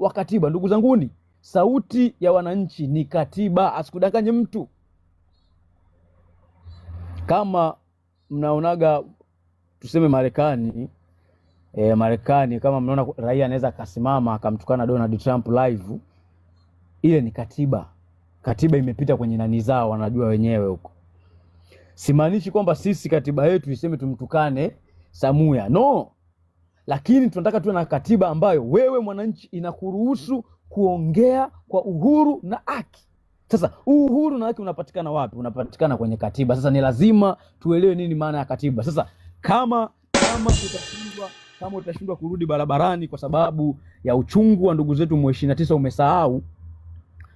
wa katiba. Ndugu zanguni, sauti ya wananchi ni katiba, asikudanganye mtu. Kama mnaonaga tuseme Marekani kama mnaona raia anaweza akasimama akamtukana Donald Trump live, ile ni katiba. Katiba imepita kwenye nani zao, wanajua wenyewe huko. Simaanishi kwamba sisi katiba yetu iseme tumtukane Samuya, no. Lakini tunataka tuwe na katiba ambayo wewe mwananchi inakuruhusu kuongea kwa uhuru na haki. Sasa uhuru na haki unapatikana wapi? Unapatikana kwenye katiba. Sasa ni lazima tuelewe nini maana ya katiba. Sasa kama utashindwa kurudi barabarani kwa sababu ya uchungu wa ndugu zetu M29 umesahau,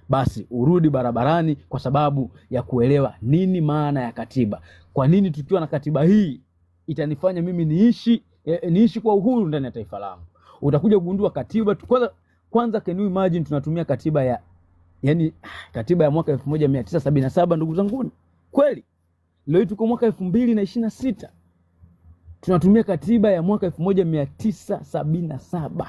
basi urudi barabarani kwa sababu ya kuelewa nini maana ya katiba. Kwa nini tukiwa na katiba hii itanifanya mimi niishi kwa uhuru ndani ya taifa langu. Utakuja kugundua katiba kwanza can you imagine tunatumia katiba ya mwaka 1977 ndugu zanguni. Kweli? Leo tuko mwaka 2026. Tunatumia katiba ya mwaka 1977.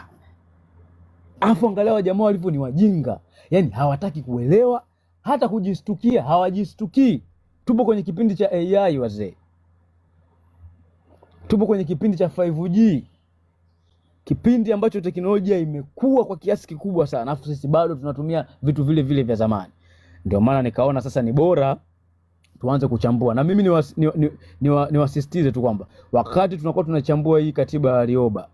Afu angalia wa jamaa walivyo ni wajinga. Yaani hawataki kuelewa, hata kujistukia hawajistukii. Tupo kwenye kipindi cha AI wazee. Tupo kwenye kipindi cha 5G. Kipindi ambacho teknolojia imekuwa kwa kiasi kikubwa sana. Afu sisi bado tunatumia vitu vile vile vya zamani. Ndio maana nikaona sasa ni bora tuanze kuchambua. Na mimi niwasisitize tu kwamba wakati tunakuwa tunachambua hii katiba ya Warioba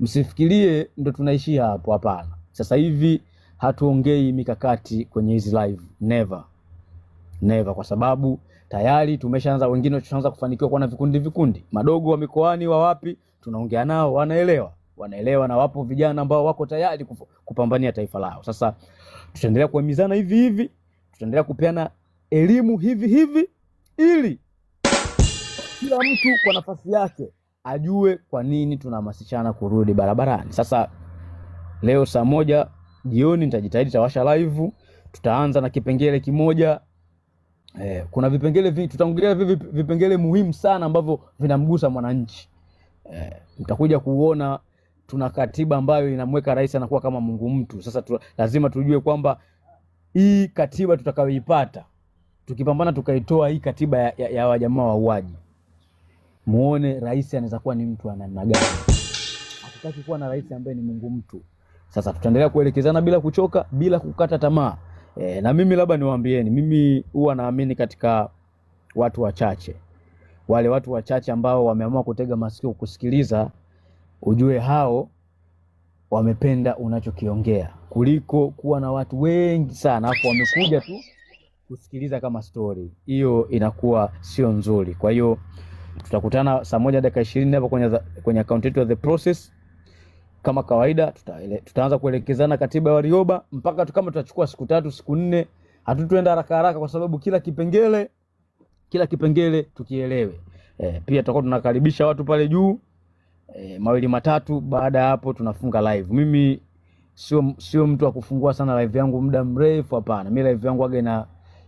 msifikirie ndo tunaishia hapo, hapana. Sasa hivi hatuongei mikakati kwenye hizi live, never kwa sababu tayari tumeshaanza, wengine tunaanza kufanikiwa kwa na vikundi madogo wa mikoani wa wapi, tunaongea nao wanaelewa na wapo vijana ambao wako tayari kupambania taifa lao. Sasa tutaendelea kuhimizana hivi, tutaendelea kupeana elimu hivi ili kila mtu kwa nafasi yake ajue kwa nini tunahamasishana kurudi barabarani. Sasa leo saa 1 jioni nitajitahidi tawasha live, tutaanza na kipengele kimoja. Kuna vipengele vingi, tutaongelea vipengele muhimu sana ambavyo vinamgusa mwananchi. Mtakuja kuona tuna katiba ambayo inamweka rais anakuwa kama Mungu mtu. Sasa lazima tujue kwamba hii katiba tutakayoipata, tukipambana tukaitoa hii katiba ya wajamaa wauaji, muone rais anaweza kuwa ni mtu ana namna gani. Hatutaki kuwa na rais ambaye ni Mungu mtu. Sasa tutaendelea kuelekezana bila kuchoka, bila kukata tamaa. Na mimi labda niwaambieni, mimi huwa naamini katika watu wachache. Wale watu wachache ambao wameamua kutega masikio kusikiliza, ujue hao wamependa unachokiongea kuliko kuwa na watu wengi sana hapo wamekuja tu kusikiliza kama story. Hiyo inakuwa sio nzuri. Kwa hiyo tutakutana saa 1:20 hapo kwenye account yetu ya The Process. Kama kawaida tutaanza kuelekezana katiba ya Warioba mpaka kama tutachukua siku 3 siku 4, hatutoenda haraka kwa sababu kila kipengele tukielewe. Pia tutakuwa tunakaribisha watu pale juu 2-3. Baada ya hapo tunafunga live. Mimi sio mtu wa kufungua sana live yangu muda mrefu, hapana. Mimi live yangu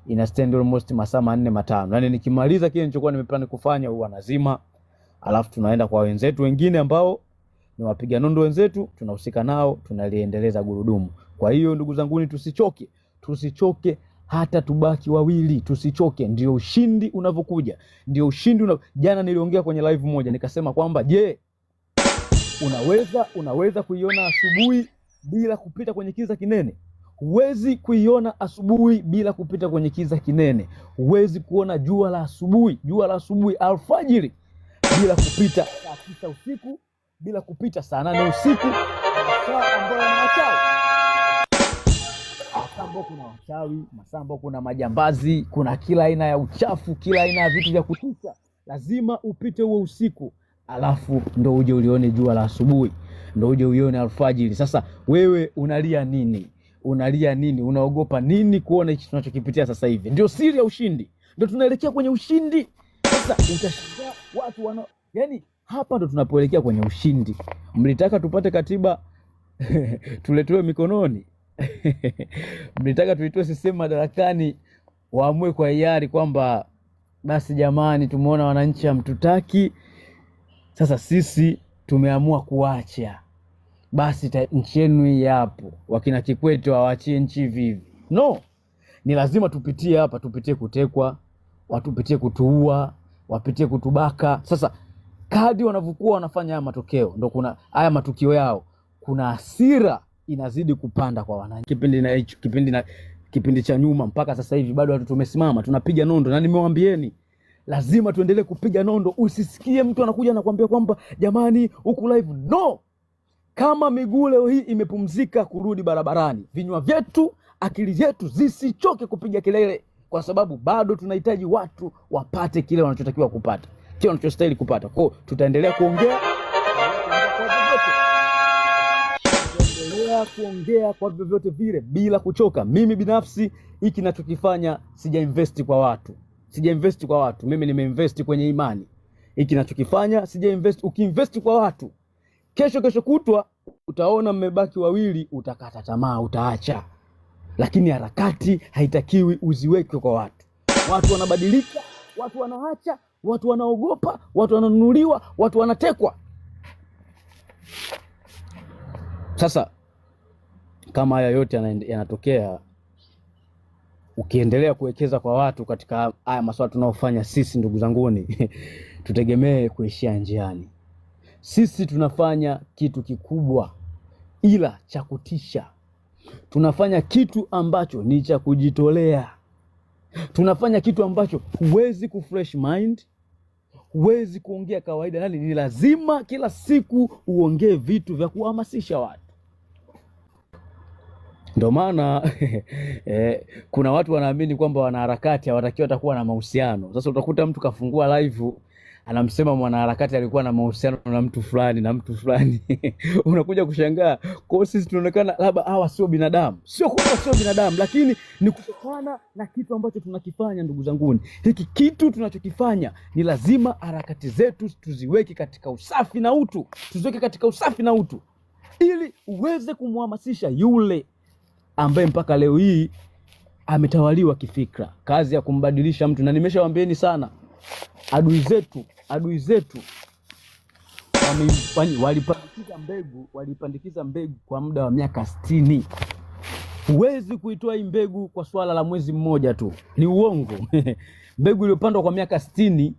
ina stand almost masaa 4-5. Yaani nikimaliza kile nilichokuwa nimeplan kufanya huwa nazima, alafu tunaenda kwa wenzetu wengine ambao ni wapiga nondo wenzetu, tunahusika nao, tunaliendeleza gurudumu. Kwa hiyo ndugu zanguni, tusichoke hata tubaki wawili, tusichoke. Ndio ushindi unavokuja, ndio ushindi Jana niliongea kwenye live moja nikasema kwamba je, unaweza kuiona asubuhi bila kupita kwenye kiza kinene? Huwezi kuiona asubuhi bila kupita kwenye kiza kinene. Huwezi kuona jua la asubuhi alfajiri bila kupita saa 9 usiku, bila kupita saa 8 usiku, masaa ambayo ni wachawi. Masaa ambayo kuna wachawi, masaa ambayo kuna majambazi, kuna kila aina ya uchafu, kila aina ya vitu vya kutisha. Lazima upite huo usiku, alafu ndo uje ulione jua la asubuhi, ndo uje uione alfajiri. Sasa wewe unalia nini? Unaogopa nini kuona hichi tunachokipitia sasa hivi? Ndio siri ya ushindi. Ndio tunaelekea kwenye ushindi. Sasa utashangaa watu yani hapa ndo tunapoelekea kwenye ushindi. Mlitaka tupate katiba tuletewe mikononi. Mlitaka tuitoe system madarakani waamue kwa hiari kwamba basi jamani, tumeona wananchi hamtutaki. Sasa sisi tumeamua kuacha. Basi nchi yenu hii hapo. wakina Kikwete waachie nchi hivi. No, ni lazima tupitie hapa, tupitie kutekwa, watupitie kutuua, wapitie kutubaka. Sasa kadri wanavyokuwa wanafanya haya matokeo, ndo kuna haya matukio yao, kuna hasira inazidi kupanda kwa wananchi. Kipindi cha nyuma mpaka sasa hivi bado watu tumesimama tunapiga nondo, na nimewaambieni lazima tuendelee kupiga nondo. Usisikie mtu anakuja anakuambia kwamba jamani huku live. No, kama miguu leo hii imepumzika kurudi barabarani, vinywa vyetu, akili zetu zisichoke kupiga kelele, kwa sababu bado tunahitaji watu wapate kile wanachotakiwa kupata, kile wanachostahili kupata. Kwa tutaendelea kuongea kwa vyovyote vile bila kuchoka. Mimi binafsi hiki ninachokifanya sijainvest kwa watu, mimi nimeinvest kwenye imani. Hiki ninachokifanya sijainvest. Ukiinvest kwa watu, kesho kutwa utaona mmebaki wawili, utakata tamaa, utaacha. Lakini harakati haitakiwi uziweke kwa watu. Watu wanabadilika, watu wanaacha, watu wanaogopa, watu wananunuliwa, watu wanatekwa. Sasa kama haya yote yanatokea, ukiendelea kuwekeza kwa watu katika haya masuala tunaofanya sisi, ndugu zanguni, tutegemee kuishia njiani. Sisi tunafanya kitu kikubwa ila cha kutisha. Tunafanya kitu ambacho ni cha kujitolea. Tunafanya kitu ambacho huwezi kufresh mind, huwezi kuongea kawaida, nani ni lazima kila siku uongee vitu vya kuhamasisha watu. Ndio maana kuna watu wanaamini kwamba wanaharakati hawatakiwa atakuwa na mahusiano. Sasa utakuta mtu kafungua live anamsema mwanaharakati alikuwa na mahusiano na mtu fulani. Unakuja kushangaa kwa sisi tunaonekana labda hawa sio binadamu. Sio kwamba sio binadamu, lakini ni kutokana na kitu ambacho tunakifanya. Ndugu zanguni, hiki kitu tunachokifanya ni lazima harakati zetu tuziweke katika usafi na utu, ili uweze kumhamasisha yule ambaye mpaka leo hii ametawaliwa kifikra. Kazi ya kumbadilisha mtu, na nimeshawaambieni sana, adui zetu walipandikiza mbegu kwa muda wa miaka 60. Huwezi kuitoa hii mbegu kwa swala la mwezi mmoja tu, ni uongo. Mbegu iliyopandwa kwa miaka 60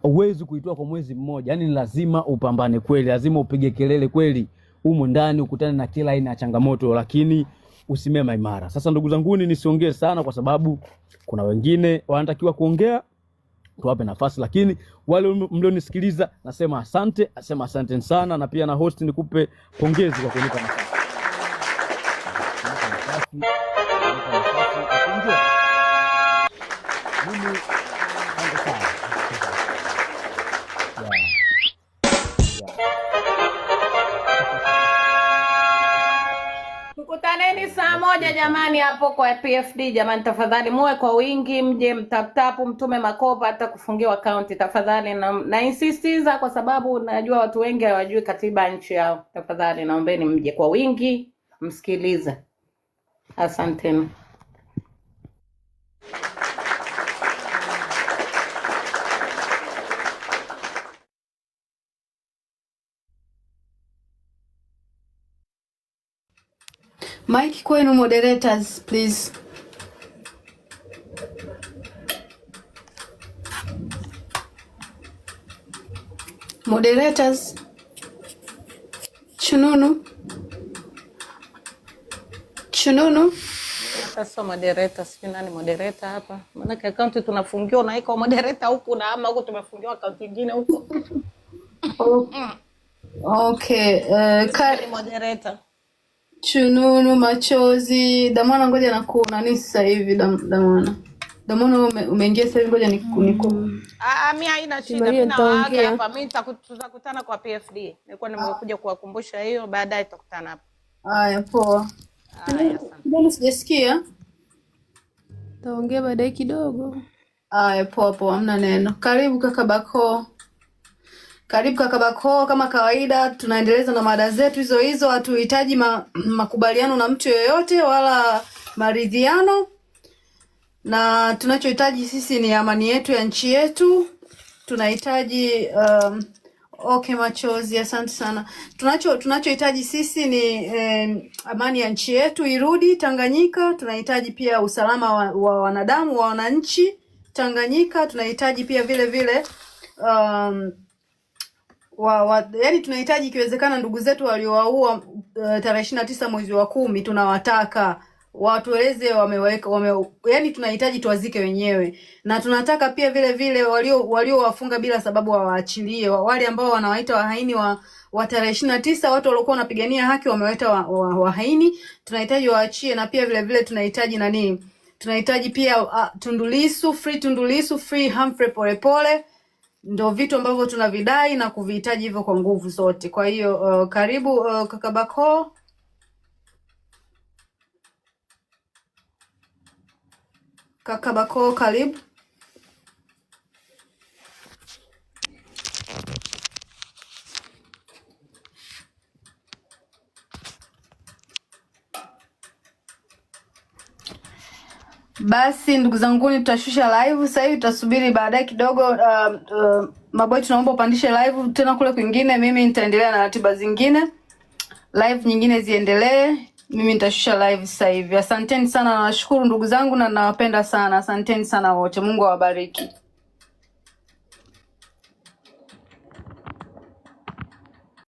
huwezi kuitoa kwa mwezi mmoja. Yaani lazima upambane kweli, lazima upige kelele kweli, humo ndani ukutane na kila aina ya changamoto, lakini usimema imara. Sasa ndugu zanguni, nisiongee sana kwa sababu kuna wengine wanatakiwa kuongea, tuwape nafasi. Lakini wale mlionisikiliza nasema asante sana, na pia na host nikupe pongezi kwa kunipa nafasi. Tukutaneni saa 1 jamani hapo kwa PFD. Jamani tafadhali muwe kwa wingi, mje mtaptapu, mtume makopa hata kufungiwa account tafadhali, na insistiza kwa sababu najua watu wengi hawajui katiba nchi yao. Tafadhali naombeni mje kwa wingi msikilize. Asanteni. Mike kwenu moderators please. Moderators. Chununu. Sasa moderators, nani moderator hapa? Maana account tunafungiwa na iko moderator huku na ama huku tumefungiwa account nyingine huko. Okay, kari moderator. Chununu, Machozi, Damona ngoja nakuona nini sasa hivi Damona umeingia sasa hivi, ngoja niku. Mimi haina shida, mimi nawaaga hapa, mimi tutakutana kwa PFD. Nilikuwa nimekuja kuwakumbusha hiyo, baadaye tutakutana hapa. Haya poa. Haya Mbona sijasikia? Taongea baadaye kidogo. Haya poa, hamna neno. Karibu kaka Bako, kama kawaida tunaendeleza na mada zetu hizo. Hatuhitaji makubaliano na mtu yoyote wala maridhiano, na tunachohitaji sisi ni amani yetu ya nchi yetu. Tunahitaji Okay, Machozi, asante sana. Tunachohitaji sisi ni amani ya nchi yetu irudi Tanganyika. Tunahitaji pia usalama wa wanadamu, wa wananchi Tanganyika. Tunahitaji pia vile vile yani tunahitaji ikiwezekana ndugu zetu waliowaua tarehe 29 mwezi wa 10, tunawataka watueleze yani tunahitaji tuwazike wenyewe, na tunataka pia vile vile waliowafunga bila sababu wawaachilie. Wale ambao wanawaita wahaini wa tarehe 29, watu waliokuwa wanapigania haki wamewaita wahaini, tunahitaji waachie. Na pia vile vile tunahitaji tunahitaji pia Tundu Lissu, free Humphrey Polepole. Ndio vitu ambavyo tunavidai na kuvihitaji hivyo kwa nguvu zote. Kwa hiyo karibu kaka Bako. Kaka Bako, karibu. Basi ndugu zanguni, tutashusha live sasa hivi, tutasubiri baadaye kidogo. Maboy, tunaomba upandishe live tena kule kwingine. Mimi nitaendelea na ratiba zingine, live nyingine ziendelee. Mimi nitashusha live sasa hivi. Asanteni sana, nawashukuru ndugu zangu na nawapenda sana. Asanteni sana wote, Mungu awabariki.